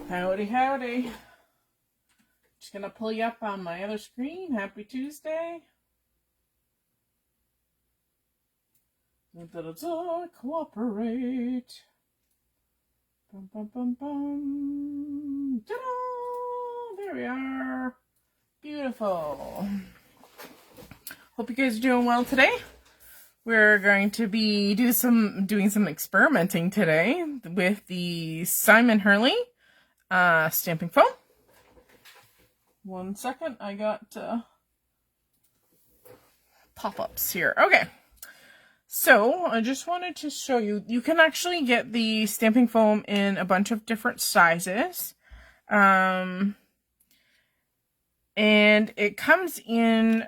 Howdy, howdy. Just gonna pull you up on my other screen. Happy Tuesday. Cooperate. Bum, bum, bum, bum. Ta-da! There we are. Beautiful. Hope you guys are doing well today. We're going to be doing some experimenting today with the Simon Hurley stamping foam. 1 second, I got pop-ups here. Okay, so I just wanted to show you, you can actually get the stamping foam in a bunch of different sizes. And it comes in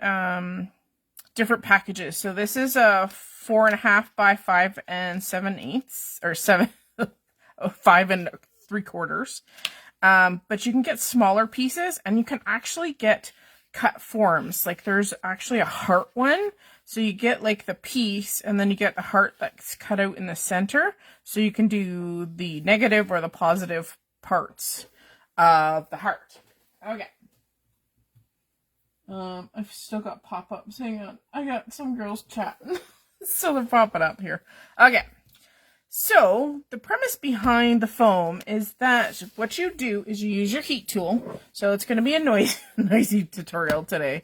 different packages. So this is a 4.5 by 5 7/8, or 5 3/4. But you can get smaller pieces, and you can actually get cut forms. Like there's actually a heart one. So you get like the piece, and then you get the heart that's cut out in the center. So you can do the negative or the positive parts of the heart. Okay. I've still got pop-ups. Hang on. I got some girls chatting. So they're popping up here. Okay. So the premise behind the foam is that what you do is you use your heat tool. So it's going to be a noisy tutorial today.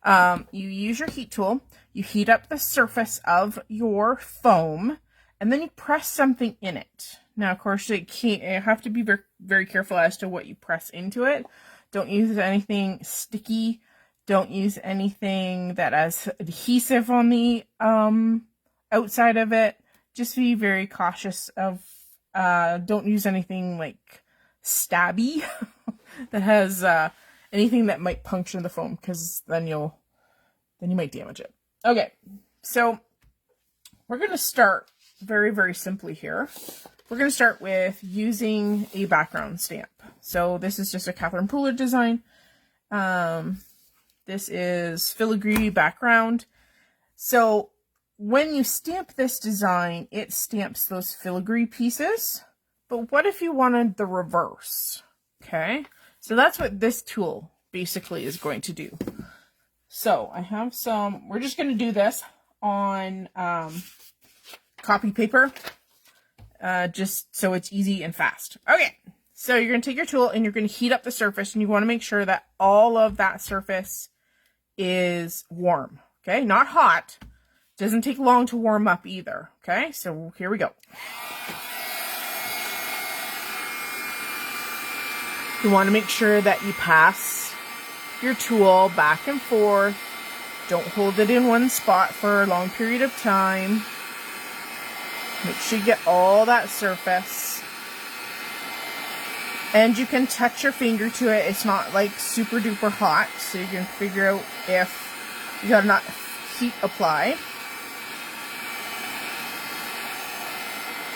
You use your heat tool. You heat up the surface of your foam, and then you press something in it. Now, of course, you have to be very, very careful as to what you press into it. Don't use anything sticky. Don't use anything that has adhesive on the outside of it. Just be very cautious of, don't use anything like stabby that has anything that might puncture the foam, because then you might damage it. Okay, so we're going to start very, very simply here. We're going to start with using a background stamp. So this is just a Catherine Pooler design. This is filigree background. So when you stamp this design, it stamps those filigree pieces. But what if you wanted the reverse? Okay, so that's what this tool basically is going to do. So I have some, we're just going to do this on copy paper, just so it's easy and fast. Okay, so you're going to take your tool and you're going to heat up the surface, and you want to make sure that all of that surface is warm. Okay, not hot. Doesn't take long to warm up either. Okay, so here we go. You want to make sure that you pass your tool back and forth. Don't hold it in one spot for a long period of time. Make sure you get all that surface. And you can touch your finger to it. It's not like super duper hot, so you can figure out if you got enough heat applied.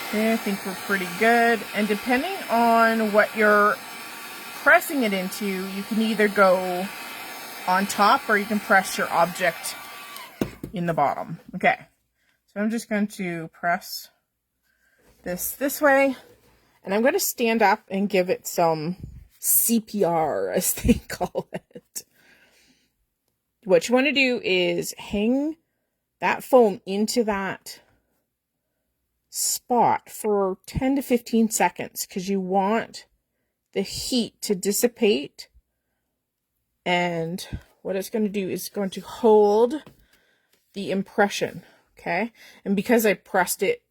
Okay, I think we're pretty good. And depending on what you're pressing it into, you can either go on top or you can press your object in the bottom. Okay, so I'm just going to press this way. And I'm going to stand up and give it some CPR, as they call it. What you want to do is hang that foam into that spot for 10 to 15 seconds, because you want the heat to dissipate. And what it's going to do is going to hold the impression. Okay. And because I pressed it,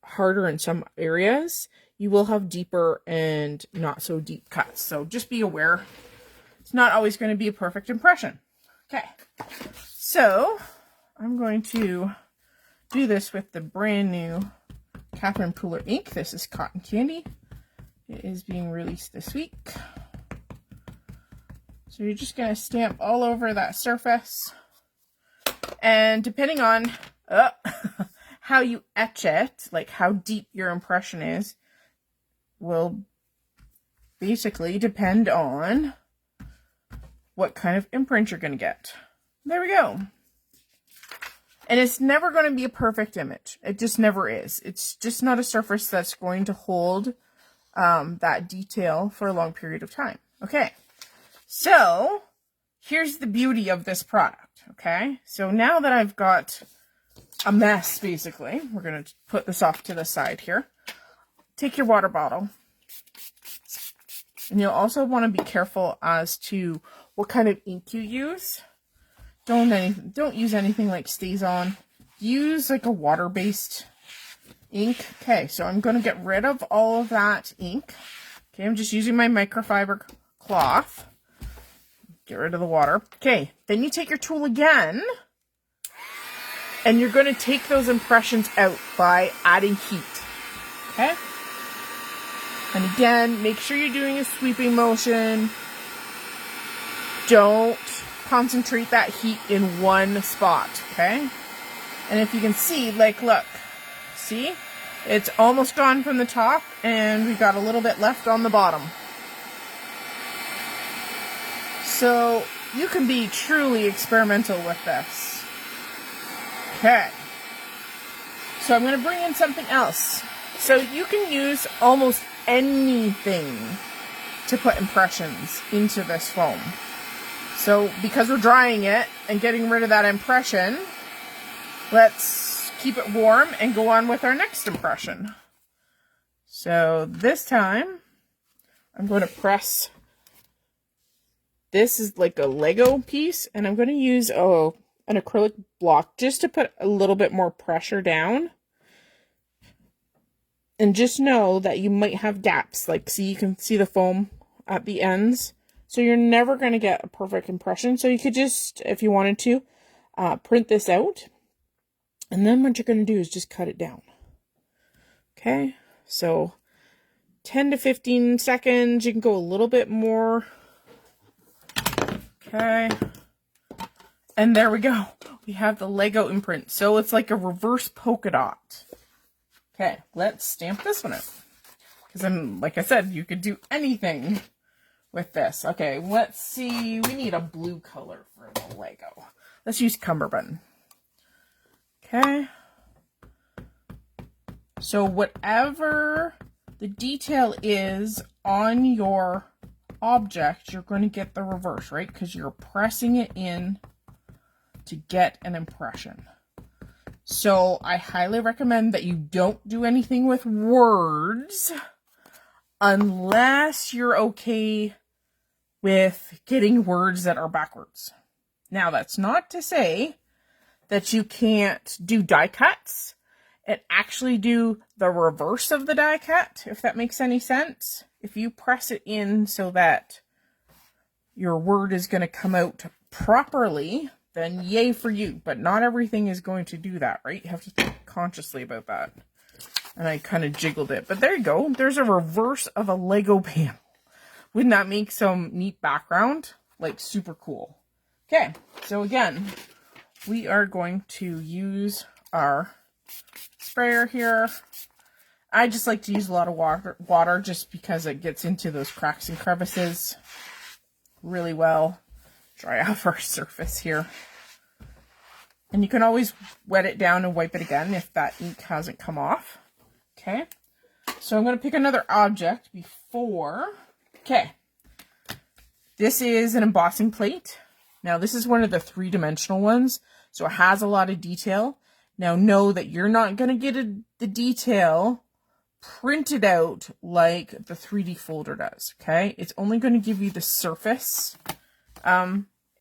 harder in some areas, you will have deeper and not so deep cuts. So just be aware, it's not always going to be a perfect impression. Okay, so I'm going to do this with the brand new Catherine Pooler ink. This is Cotton Candy. It is being released this week. So you're just going to stamp all over that surface, and depending on how you etch it, like how deep your impression is, will basically depend on what kind of imprint you're going to get. There we go. And it's never going to be a perfect image. It just never is. It's just not a surface that's going to hold that detail for a long period of time. Okay, so here's the beauty of this product. Okay, so now that I've got a mess, basically, we're going to put this off to the side here. Take your water bottle. And you'll also want to be careful as to what kind of ink you use. Don't use anything like StazOn. Use like a water-based ink. Okay, so I'm going to get rid of all of that ink. Okay, I'm just using my microfiber cloth. Get rid of the water. Okay, then you take your tool again, and you're going to take those impressions out by adding heat. Okay? And again, make sure you're doing a sweeping motion. Don't concentrate that heat in one spot, okay? And if you can see, like, look, see? It's almost gone from the top, and we got a little bit left on the bottom. So, you can be truly experimental with this. Okay. So, I'm going to bring in something else. So, you can use almost anything to put impressions into this foam. So, because we're drying it and getting rid of that impression, let's keep it warm and go on with our next impression. So, this time, I'm going to press, this is like a Lego piece, and I'm going to use an acrylic block just to put a little bit more pressure down. And just know that you might have gaps. Like, see, you can see the foam at the ends. So you're never going to get a perfect impression. So you could just, if you wanted to, print this out. And then what you're going to do is just cut it down. Okay. So 10 to 15 seconds. You can go a little bit more. Okay. And there we go. We have the Lego imprint. So it's like a reverse polka dot. Okay, let's stamp this one out. Because like I said, you could do anything with this. Okay, let's see. We need a blue color for the Lego. Let's use Cumberbund. Okay. So whatever the detail is on your object, you're going to get the reverse, right? Because you're pressing it in to get an impression. So I highly recommend that you don't do anything with words unless you're okay with getting words that are backwards. Now, that's not to say that you can't do die cuts and actually do the reverse of the die cut, if that makes any sense. If you press it in so that your word is going to come out properly, then yay for you. But not everything is going to do that, right? You have to think consciously about that. And I kind of jiggled it. But there you go. There's a reverse of a Lego panel. Wouldn't that make some neat background? Like, super cool. Okay, so again, we are going to use our sprayer here. I just like to use a lot of water just because it gets into those cracks and crevices really well. Dry off our surface here. And you can always wet it down and wipe it again if that ink hasn't come off. Okay. So I'm going to pick another object before. Okay. This is an embossing plate. Now this is one of the 3-dimensional ones. So it has a lot of detail. Now know that you're not going to get the detail printed out like the 3D folder does. Okay. It's only going to give you the surface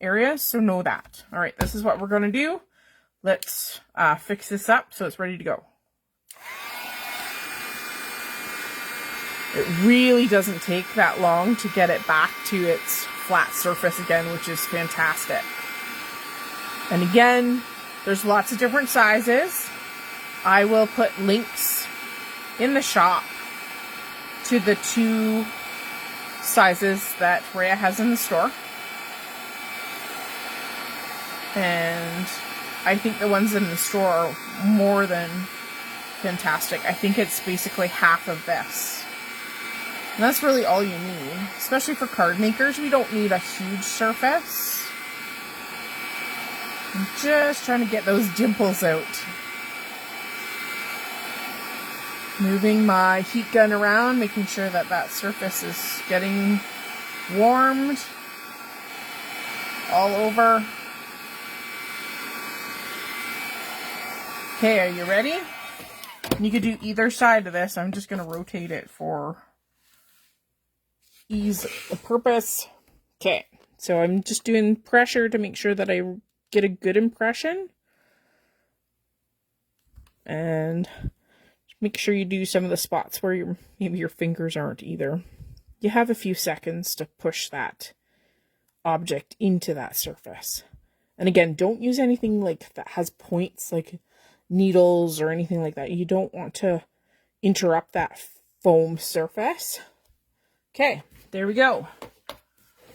areas, so know that. All right, this is what we're going to do. Let's fix this up so it's ready to go. It really doesn't take that long to get it back to its flat surface again, which is fantastic. And again, there's lots of different sizes. I will put links in the shop to the 2 sizes that Rhea has in the store. And I think the ones in the store are more than fantastic. I think it's basically half of this. And that's really all you need. Especially for card makers, we don't need a huge surface. I'm just trying to get those dimples out. Moving my heat gun around, making sure that that surface is getting warmed all over. Okay, are you ready? You could do either side of this. I'm just going to rotate it for ease of purpose. Okay, so I'm just doing pressure to make sure that I get a good impression. And make sure you do some of the spots where maybe your fingers aren't either. You have a few seconds to push that object into that surface. And again, don't use anything like that has points, like needles or anything like that. You don't want to interrupt that foam surface. Okay, there we go.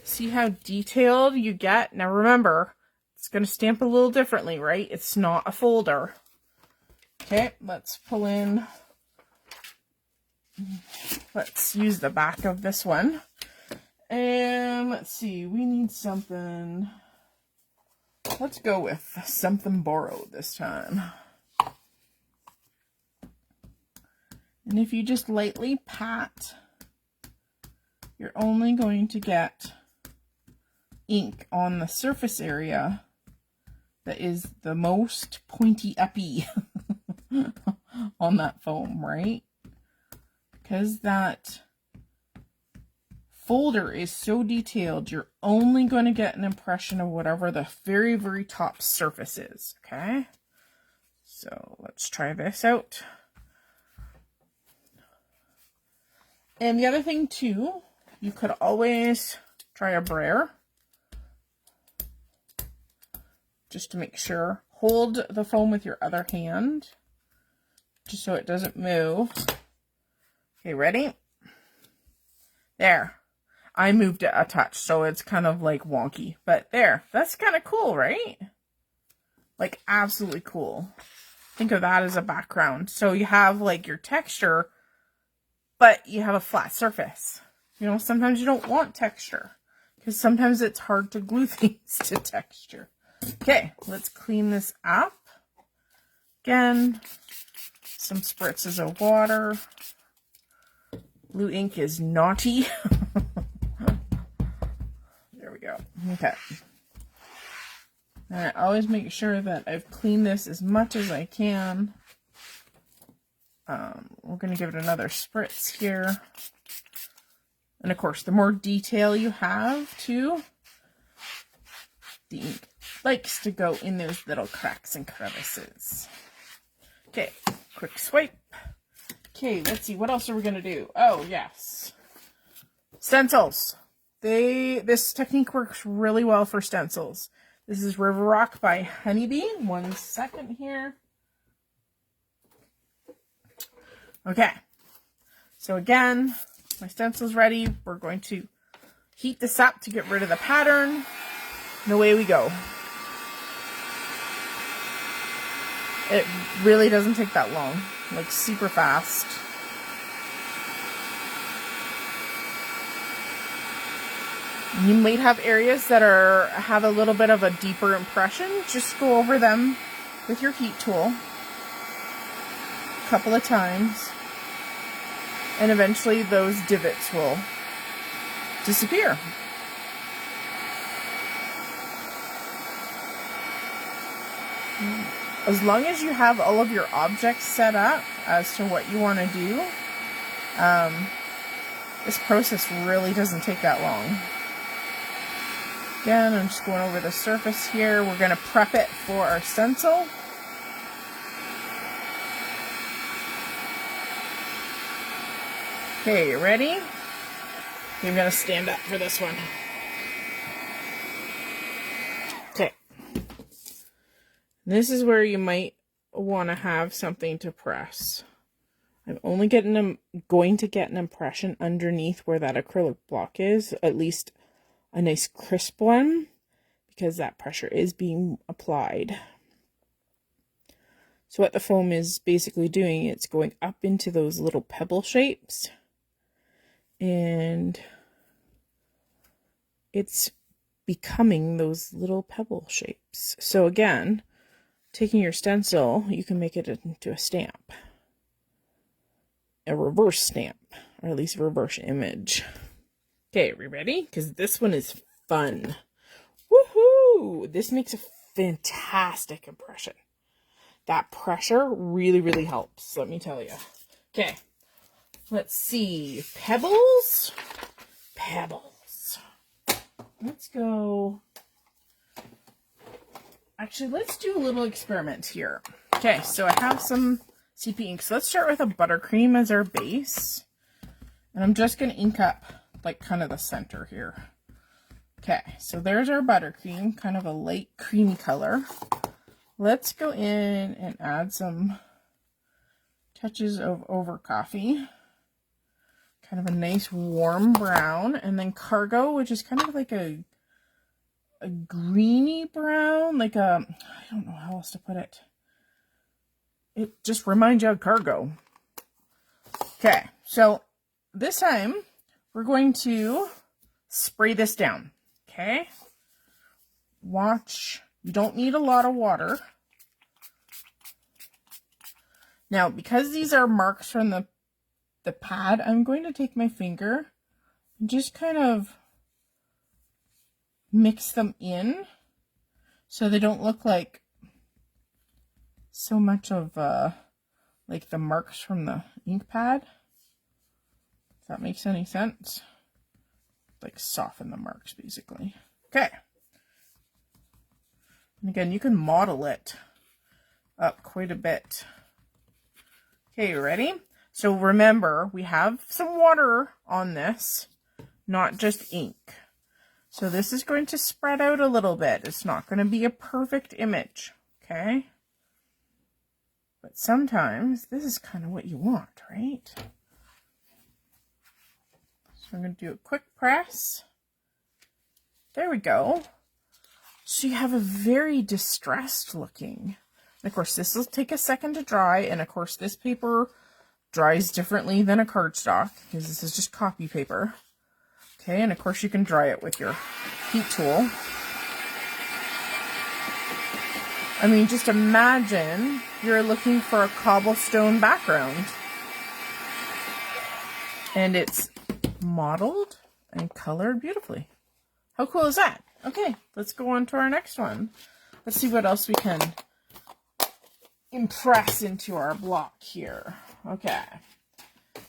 See how detailed you get? Now remember, it's going to stamp a little differently, right? It's not a folder. Okay, let's pull in. Let's use the back of this one. And let's see, we need something. Let's go with something borrowed this time. And if you just lightly pat, you're only going to get ink on the surface area that is the most pointy-uppy on that foam, right? Because that folder is so detailed, you're only going to get an impression of whatever the very, very top surface is, okay? So let's try this out. And the other thing too, you could always try a brayer. Just to make sure. Hold the foam with your other hand, just so it doesn't move. Okay, ready? There. I moved it a touch, so it's kind of like wonky. But there, that's kind of cool, right? Like, absolutely cool. Think of that as a background. So you have like your texture, but you have a flat surface. You know, sometimes you don't want texture, because sometimes it's hard to glue things to texture. Okay, let's clean this up. Again, some spritzes of water. Blue ink is naughty. There we go. Okay. And I always make sure that I've cleaned this as much as I can. We're going to give it another spritz here. And of course, the more detail you have too, the ink likes to go in those little cracks and crevices. Okay, quick swipe. Okay, let's see, what else are we going to do? Oh, yes. Stencils. This technique works really well for stencils. This is River Rock by Honeybee. 1 second here. Okay. So again, my stencil's ready. We're going to heat this up to get rid of the pattern. And away we go. It really doesn't take that long. Like, super fast. You might have areas that have a little bit of a deeper impression. Just go over them with your heat tool a couple of times. And eventually those divots will disappear. As long as you have all of your objects set up as to what you want to do, this process really doesn't take that long. Again, I'm just going over the surface here. We're going to prep it for our stencil. Okay, you ready? Okay, I'm going to stand up for this one. Okay. This is where you might want to have something to press. I'm only going to get an impression underneath where that acrylic block is, at least a nice crisp one, because that pressure is being applied. So what the foam is basically doing, it's going up into those little pebble shapes, and it's becoming those little pebble shapes. So again, taking your stencil, you can make it into a stamp. a reverse stamp, or at least a reverse image. Okay, are we ready? Because this one is fun. Woohoo! This makes a fantastic impression. That pressure really, really helps, let me tell you. Okay, let's see. Pebbles. Pebbles. Let's go. Actually, let's do a little experiment here. Okay, so I have some CP ink. So let's start with a buttercream as our base. And I'm just going to ink up, like, kind of the center here. Okay, so there's our buttercream, kind of a light creamy color. Let's go in and add some touches of over coffee. Kind of a nice warm brown. And then Cargo, which is kind of like a greeny brown, like a, I don't know how else to put it. It just reminds you of Cargo. Okay, so this time we're going to spray this down. Okay, watch. You don't need a lot of water. Now, because these are marks from the pad, I'm going to take my finger and just kind of mix them in so they don't look like so much of like the marks from the ink pad. If that makes any sense. Like soften the marks basically. Okay. And again, you can model it up quite a bit. Okay, you ready? So remember, we have some water on this, not just ink. So this is going to spread out a little bit. It's not going to be a perfect image, okay? But sometimes this is kind of what you want, right? So I'm going to do a quick press. There we go. So you have a very distressed looking. And of course, this will take a second to dry. And of course, this paper dries differently than a cardstock because this is just copy paper. Okay, and of course you can dry it with your heat tool. I mean, just imagine you're looking for a cobblestone background. And it's modeled and colored beautifully. How cool is that? Okay, let's go on to our next one. Let's see what else we can impress into our block here. Okay,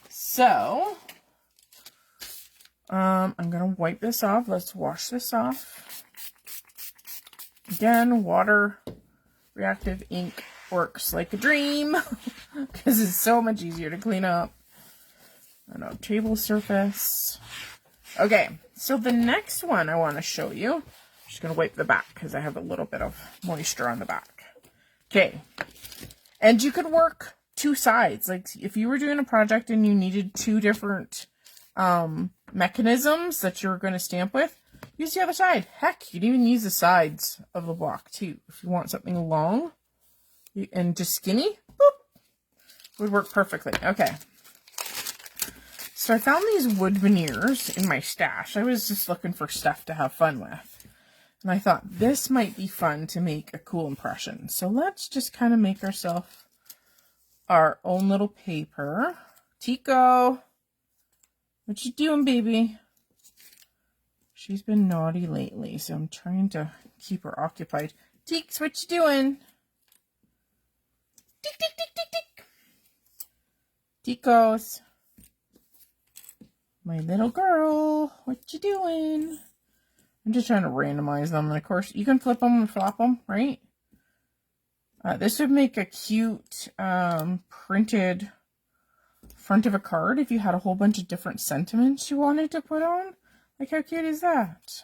so I'm gonna wipe this off. Let's wash this off. Again, water reactive ink works like a dream because it's so much easier to clean up. On a table surface. Okay, so the next one I want to show you. I'm just gonna wipe the back because I have a little bit of moisture on the back. Okay, and you could work two sides. Like if you were doing a project and you needed two different mechanisms that you're going to stamp with, use the other side. Heck, you can even use the sides of the block too. If you want something long and just skinny, boop, would work perfectly. Okay. So I found these wood veneers in my stash. I was just looking for stuff to have fun with. And I thought this might be fun to make a cool impression. So let's just kind of make ourselves our own little paper. Tico, what you doing, baby? She's been naughty lately, so I'm trying to keep her occupied. Teeks, what you doing? Tick, tick, tick, tick, tick. Ticos. My little girl, what you doing? I'm just trying to randomize them. And of course, you can flip them and flop them, right? This would make a cute printed front of a card if you had a whole bunch of different sentiments you wanted to put on. Like, how cute is that?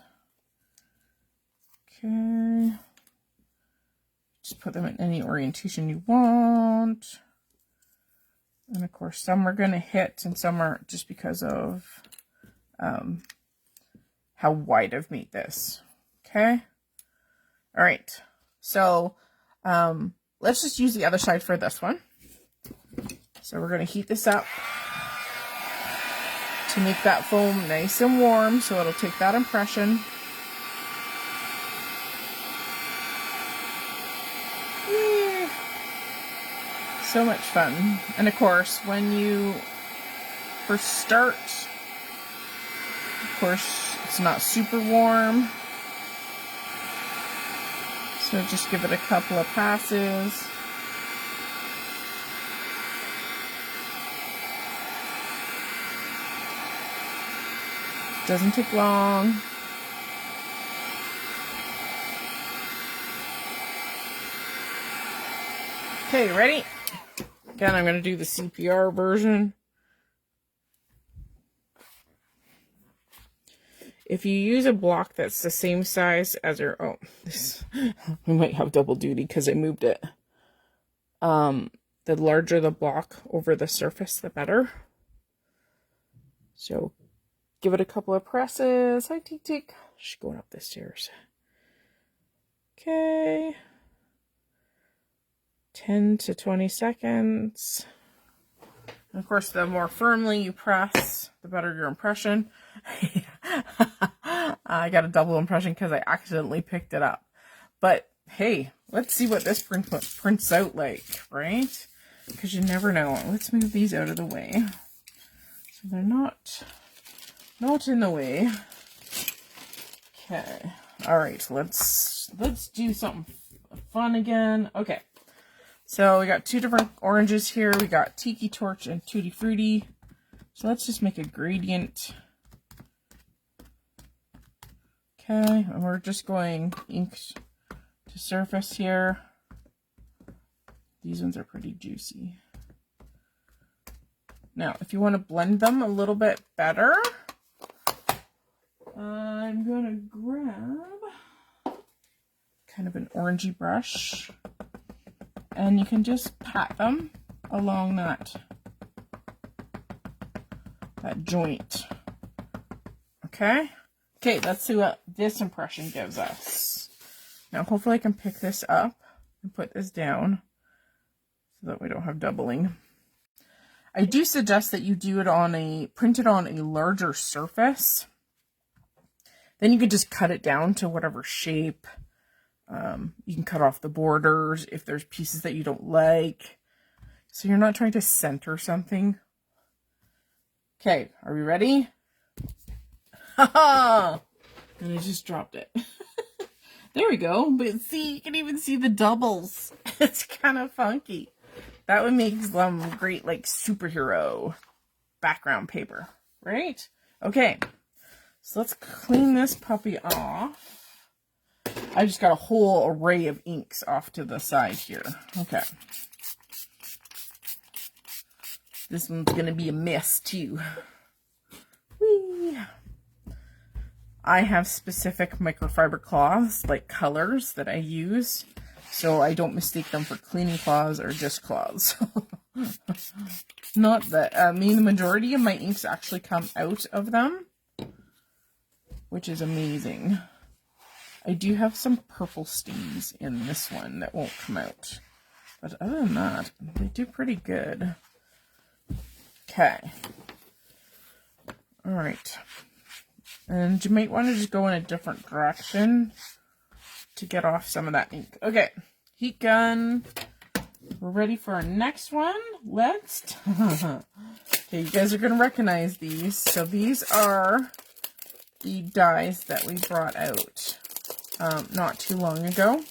Okay. Just put them in any orientation you want. And of course, some are going to hit and some aren't just because of how wide I've made this. Okay. All right. So let's just use the other side for this one. So we're going to heat this up to make that foam nice and warm so it'll take that impression. Yay. So much fun. And of course, when you for start. Of course, it's not super warm. So just give it a couple of passes. Doesn't take long. Okay, ready? Again, I'm going to do the CPR version. If you use a block that's the same size as your, we might have double duty because I moved it. The larger the block over the surface, the better. So give it a couple of presses. Hi, Tick Tick. She's going up the stairs. Okay. 10 to 20 seconds. And of course, the more firmly you press, the better your impression. I got a double impression because I accidentally picked it up. But hey, let's see what this prints out like, right? Because you never know. Let's move these out of the way. So they're not in the way. Okay. All right, let's do something fun again. Okay. So we got two different oranges here. We got Tiki Torch and Tutti Frutti. So let's just make a gradient. Okay, and we're just going ink to surface here. These ones are pretty juicy. Now, if you want to blend them a little bit better, I'm going to grab kind of an orangey brush. And you can just pat them along that joint. Okay? Okay, let's see what this impression gives us. Now, hopefully I can pick this up and put this down so that we don't have doubling. I do suggest that you do it print it on a larger surface. Then you could just cut it down to whatever shape. You can cut off the borders if there's pieces that you don't like. So you're not trying to center something. Okay, are we ready? Haha! And I just dropped it. There we go. But see, you can even see the doubles. It's kind of funky. That would make them great, like, superhero background paper, right? Okay, so let's clean this puppy off. I just got a whole array of inks off to the side here. Okay. This one's going to be a mess, too. Whee! I have specific microfiber cloths, like colors, that I use, so I don't mistake them for cleaning cloths or just cloths. Not that, I mean, the majority of my inks actually come out of them, which is amazing. I do have some purple stains in this one that won't come out. But other than that, they do pretty good. Okay. Alright. And you might want to just go in a different direction to get off some of that ink. Okay. Heat gun. We're ready for our next one. Let's... Okay, you guys are going to recognize these. So these are the dies that we brought out not too long ago.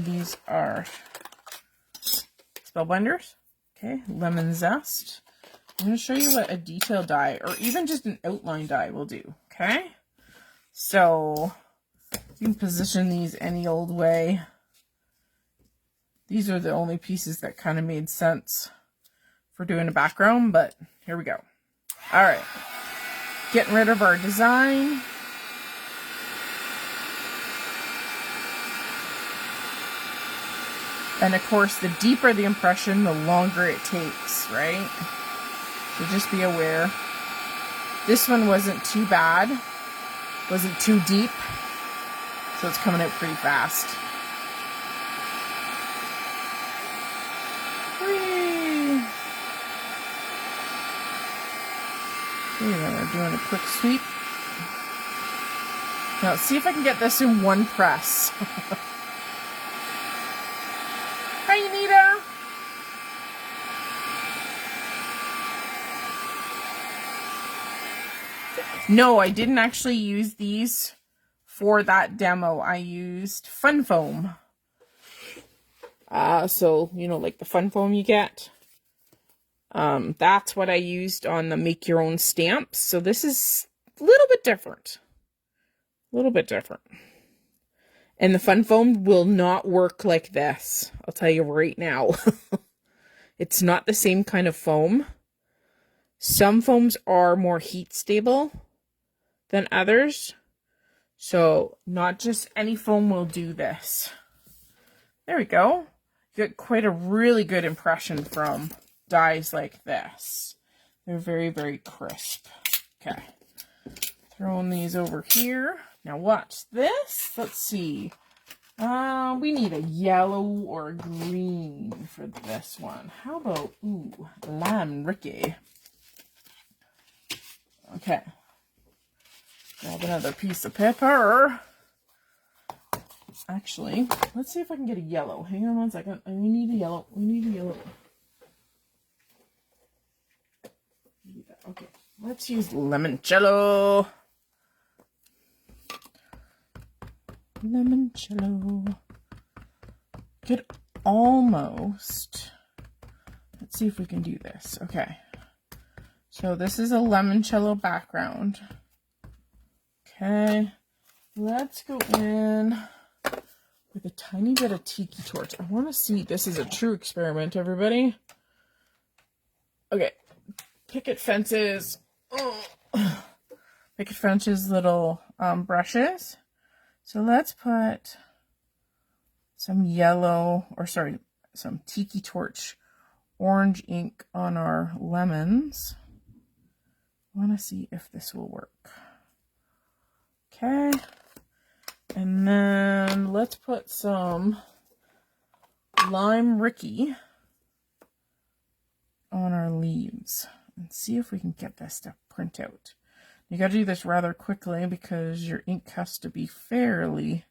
These are Spellbinders. Okay, Lemon Zest. I'm going to show you what a detail die, or even just an outline die, will do. Okay? So, you can position these any old way. These are the only pieces that kind of made sense for doing a background, but here we go. Alright. Getting rid of our design. And of course, the deeper the impression, the longer it takes, right? So just be aware. This one wasn't too bad. Wasn't too deep. So it's coming out pretty fast. Whee! Okay, then we're doing a quick sweep. Now let's see if I can get this in one press. Hi, Anita. No, I didn't actually use these for that demo. I used Fun Foam. So, you know, like the Fun Foam you get. That's what I used on the make your own stamps. So this is a little bit different. A little bit different. And the Fun Foam will not work like this. I'll tell you right now. It's not the same kind of foam. Some foams are more heat stable than others. So not just any foam will do this. There we go. You get quite a really good impression from dies like this. They're very, very crisp. Okay. Throwing these over here. Now watch this. Let's see. We need a yellow or a green for this one. How about, Lime Ricky. Okay. Grab another piece of paper. Actually, let's see if I can get a yellow. Hang on one second. We need a yellow. We need a yellow. Okay. Let's use limoncello. Limoncello. Good, almost. Let's see if we can do this. Okay. So this is a limoncello background. Okay. Let's go in with a tiny bit of tiki torch. I want to see, this is a true experiment, everybody. Okay. Picket Fence's little brushes. So let's put some some tiki torch orange ink on our lemons. I want to see if this will work. Okay. And then let's put some Lime Ricky on our leaves and see if we can get this to print out. You got to do this rather quickly because your ink has to be fairly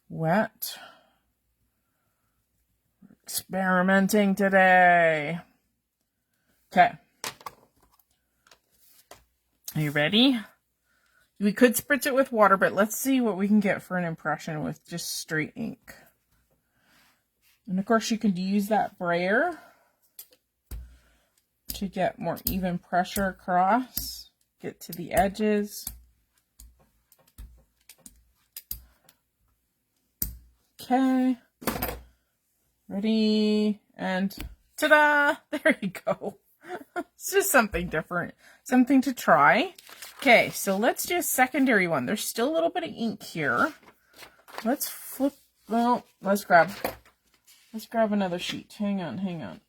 wet. We're experimenting today. Okay. Are you ready? We could spritz it with water, but let's see what we can get for an impression with just straight ink. And of course you could use that brayer to get more even pressure across. Get to the edges. Okay. Ready, and ta-da! There you go. It's just something different. Something to try. Okay, so let's do a secondary one. There's still a little bit of ink here. Let's flip, well, let's grab another sheet. Hang on.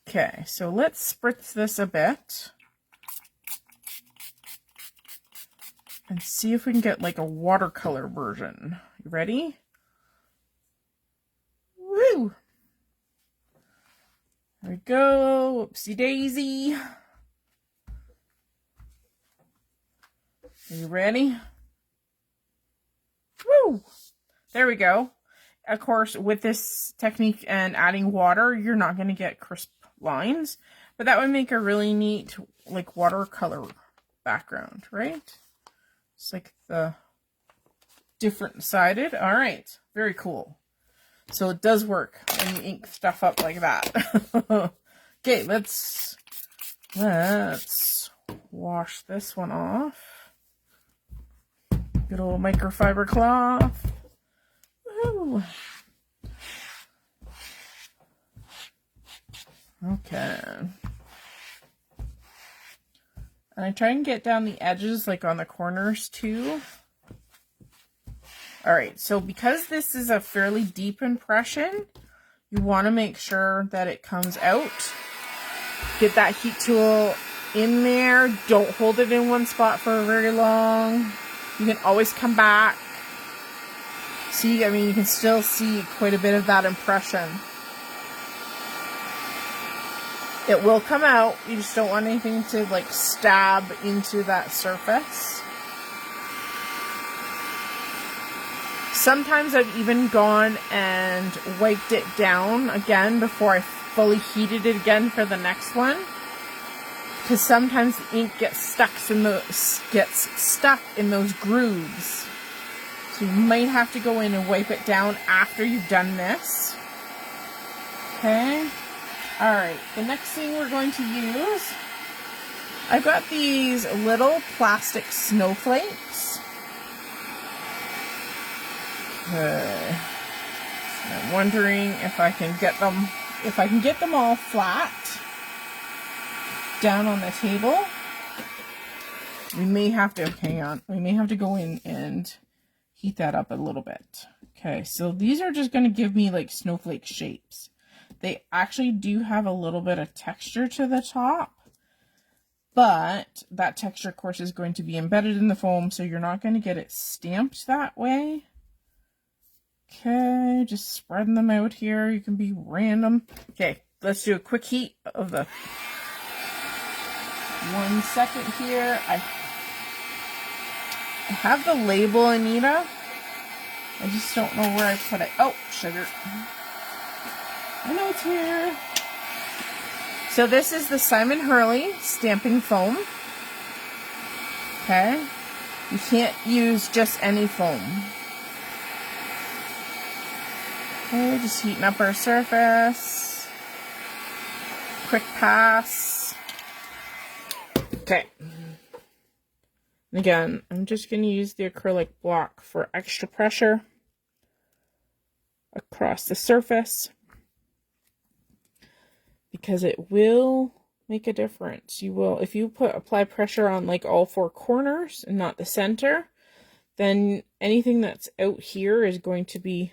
Okay, so let's spritz this a bit. And see if we can get like a watercolor version. You ready? Woo! There we go. Whoopsie daisy. Are you ready? Woo! There we go. Of course, with this technique and adding water, you're not going to get crisp lines. But that would make a really neat, like, watercolor background, right? It's like the different sided. All right. Very cool. So it does work when you ink stuff up like that. Okay, let's wash this one off. Good old microfiber cloth. Woohoo. Okay. And I try and get down the edges, like on the corners too. Alright, so because this is a fairly deep impression, you want to make sure that it comes out. Get that heat tool in there. Don't hold it in one spot for very long. You can always come back. See, I mean, you can still see quite a bit of that impression. It will come out. You just don't want anything to like stab into that surface. Sometimes I've even gone and wiped it down again before I fully heated it again for the next one. because sometimes the ink gets stuck in those grooves. So you might have to go in and wipe it down after you've done this. Okay. All right. The next thing we're going to use, I've got these little plastic snowflakes. I'm wondering if I can get them all flat down on the table. We may have to, hang on, we may have to go in and heat that up a little bit. Okay, so these are just going to give me like snowflake shapes. They actually do have a little bit of texture to the top, but that texture, of course, is going to be embedded in the foam, so you're not going to get it stamped that way. Okay, just spreading them out here. You can be random. Okay, let's do a quick heat of the 1 second here. I have the label, Anita. I just don't know where I put it. Oh, sugar. I know it's here. So this is the Simon Hurley stamping foam. Okay. You can't use just any foam. Okay, just heating up our surface. Quick pass. Okay. And again, I'm just going to use the acrylic block for extra pressure across the surface, because it will make a difference. You will, if you apply pressure on like all 4 corners and not the center, then anything that's out here is going to be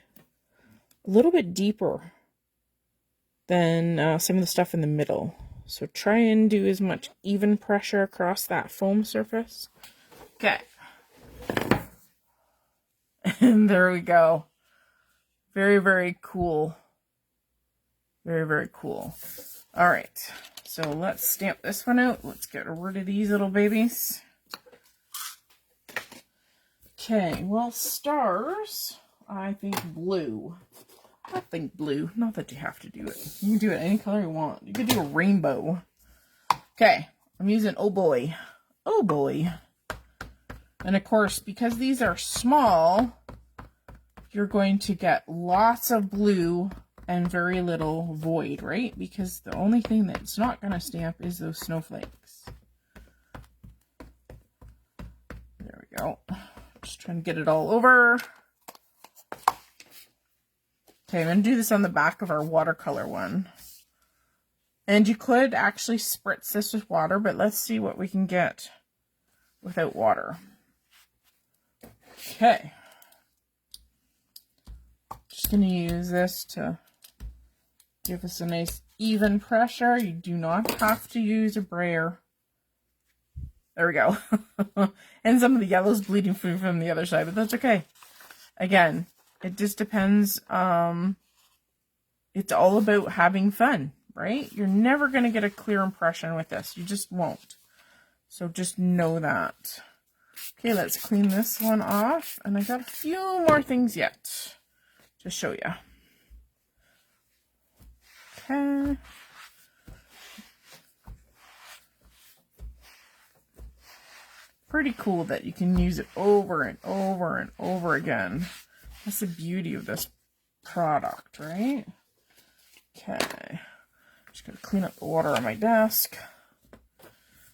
a little bit deeper than some of the stuff in the middle. So try and do as much even pressure across that foam surface. Okay. And there we go. Very, very cool. Very, very cool. All right. So let's stamp this one out. Let's get rid of these little babies. Okay. Well, stars, I think blue. I think blue. Not that you have to do it. You can do it any color you want. You could do a rainbow. Okay. I'm using Oh Boy. Oh Boy. And of course, because these are small, you're going to get lots of blue and very little void, right? Because the only thing that's not going to stamp is those snowflakes. There we go. Just trying to get it all over. Okay, I'm going to do this on the back of our watercolor one. And you could actually spritz this with water, but let's see what we can get without water. Okay. Just going to use this to give us a nice even pressure. You do not have to use a brayer. There we go. And some of the yellow's bleeding through from the other side, but that's okay. Again, it just depends. It's all about having fun, right? You're never going to get a clear impression with this. You just won't. So just know that. Okay, let's clean this one off. And I got a few more things yet to show you. Okay. Pretty cool that you can use it over and over and over again. That's the beauty of this product, right? Okay. Just gonna clean up the water on my desk.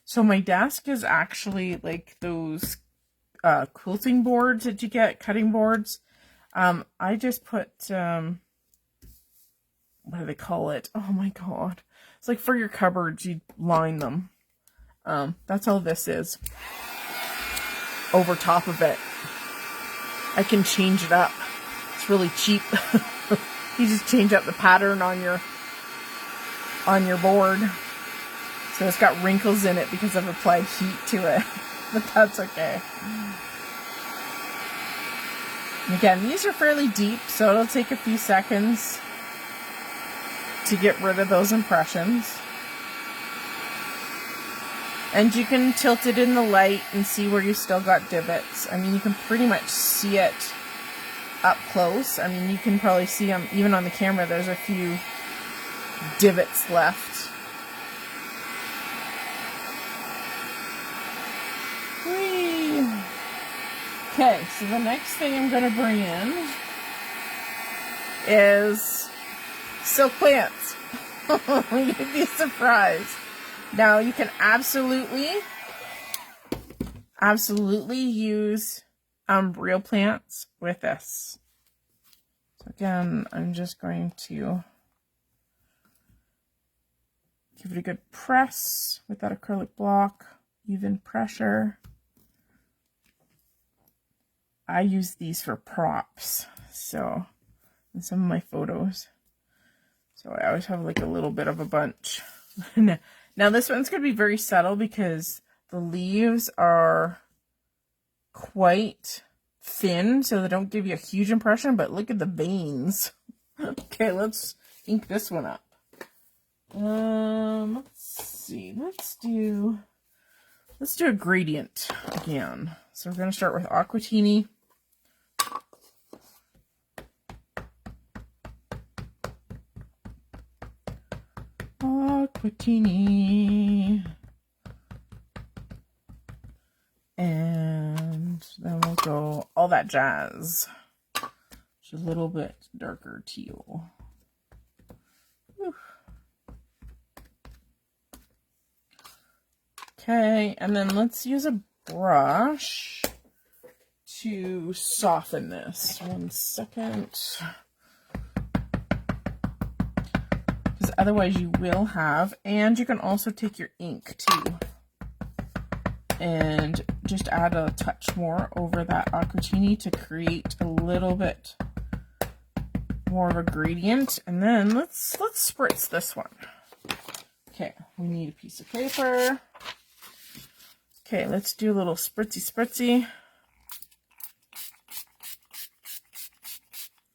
So my desk is actually like those quilting boards that you get, cutting boards. I just put, what do they call it? Oh my god. It's like for your cupboards, you line them. That's all this is. Over top of it. I can change it up. It's really cheap. You just change up the pattern on your board. So it's got wrinkles in it because I've applied heat to it. But that's okay. And again, these are fairly deep, so it'll take a few seconds to get rid of those impressions. And you can tilt it in the light and see where you still got divots. I mean, you can pretty much see it up close. I mean, you can probably see them, even on the camera, there's a few divots left. Okay, so the next thing I'm going to bring in is silk plants. You'd be surprised. Now you can absolutely use real plants with this. So again, I'm just going to give it a good press with that acrylic block, even pressure. I use these for props, so in some of my photos. So I always have like a little bit of a bunch. Now this one's going to be very subtle because the leaves are quite thin, so they don't give you a huge impression, but look at the veins. Okay, let's ink this one up. Let's see. Let's do a gradient again. So we're going to start with Aquatini. Aquatini. And then we'll go All That Jazz. Just a little bit darker teal. Whew. Okay, and then let's use a brush to soften this. 1 second. Because otherwise you will have, and you can also take your ink too and just add a touch more over that Aquatini to create a little bit more of a gradient. And then let's spritz this one. Okay, we need a piece of paper. Okay, let's do a little spritzy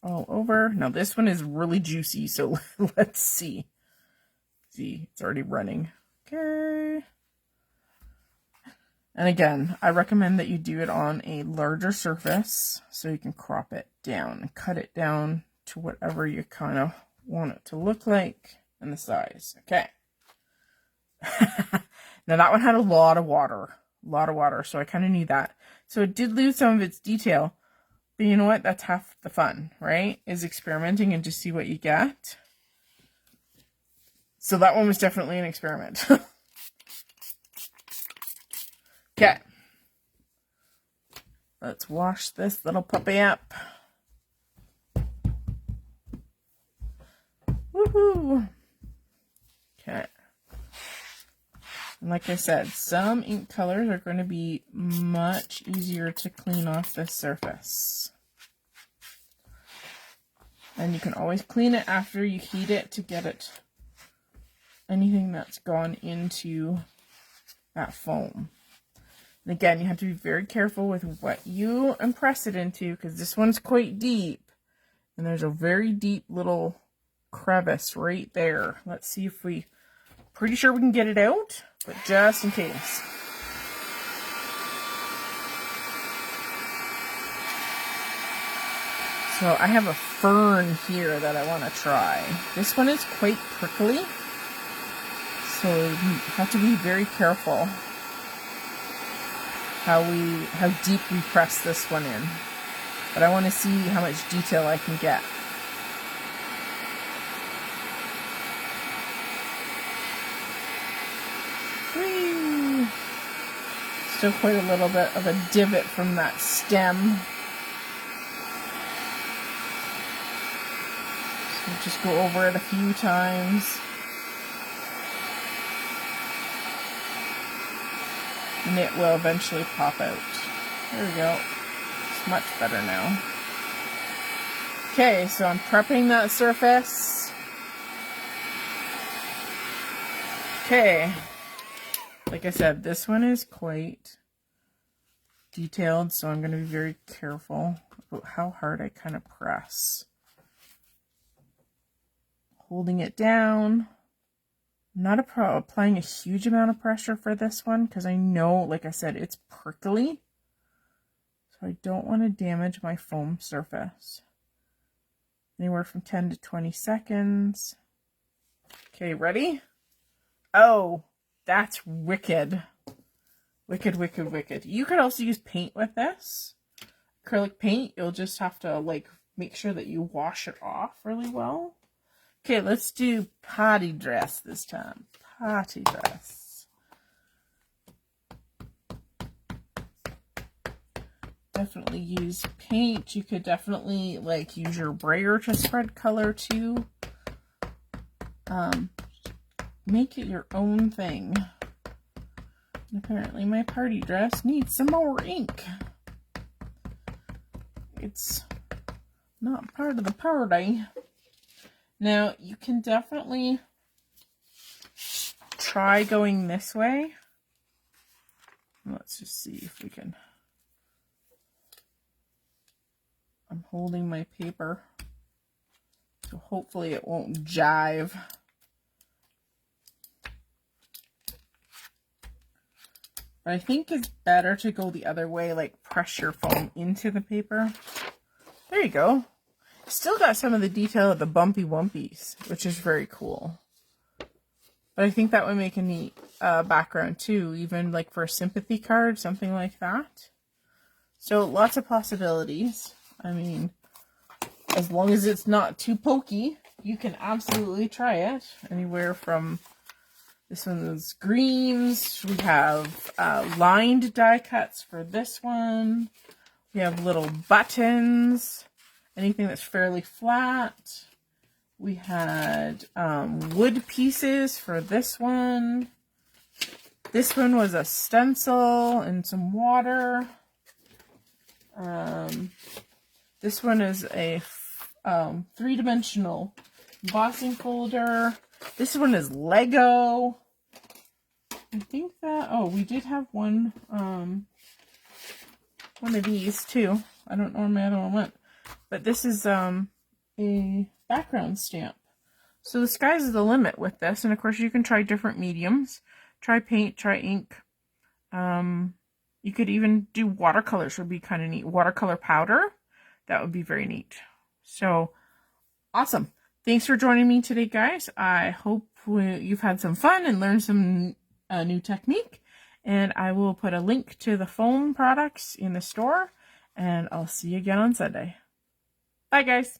all over. Now this one is really juicy, so let's see. See, it's already running. Okay. And again, I recommend that you do it on a larger surface so you can crop it down and cut it down to whatever you kind of want it to look like and the size. Okay. Now that one had a lot of water, so I kind of knew that. So it did lose some of its detail, but you know what? That's half the fun, right? Is experimenting and just see what you get. So that one was definitely an experiment. Okay. Let's wash this little puppy up. Woohoo! Okay. And like I said, some ink colors are going to be much easier to clean off this surface. And you can always clean it after you heat it to get it, anything that's gone into that foam. And again, you have to be very careful with what you impress it into, because this one's quite deep. And there's a very deep little crevice right there. Let's see if we... Pretty sure we can get it out, but just in case. So I have a fern here that I want to try. This one is quite prickly, so you have to be very careful how deep we press this one in. But I want to see how much detail I can get. Whee! Still quite a little bit of a divot from that stem. So just go over it a few times. And it will eventually pop out. There we go. It's much better now. Okay, so I'm prepping that surface. Okay. Like I said, this one is quite detailed, so I'm going to be very careful about how hard I kind of press. Holding it down. I'm not applying a huge amount of pressure for this one because I know, like I said, it's prickly. So I don't want to damage my foam surface. Anywhere from 10 to 20 seconds. Okay, ready? Oh, that's wicked. Wicked, wicked, wicked. You could also use paint with this. acrylic paint, you'll just have to like make sure that you wash it off really well. Okay, let's do party dress this time. Party dress. Definitely use paint. You could definitely like use your brayer to spread color too. Make it your own thing. And apparently my party dress needs some more ink. It's not part of the party. Now, you can definitely try going this way. Let's just see if we can. I'm holding my paper, so hopefully it won't jive. But I think it's better to go the other way, like press your foam into the paper. There you go. Still got some of the detail of the bumpy wumpies, which is very cool. But I think that would make a neat background too, even like for a sympathy card, something like that. So lots of possibilities. I mean, as long as it's not too pokey, you can absolutely try it. Anywhere from, this one is greens. We have lined die cuts for this one. We have little buttons. Anything that's fairly flat. We had wood pieces for this one. This one was a stencil and some water. This one is a three-dimensional embossing folder. This one is Lego. I think that, oh, we did have one of these too. I don't know where my other one went. But this is a background stamp. So the sky's the limit with this. And of course you can try different mediums. Try paint, try ink. You could even do watercolors, would be kind of neat. Watercolor powder, that would be very neat. So awesome. Thanks for joining me today, guys. I hope you've had some fun and learned some new technique. And I will put a link to the foam products in the store. And I'll see you again on Sunday. Bye, guys.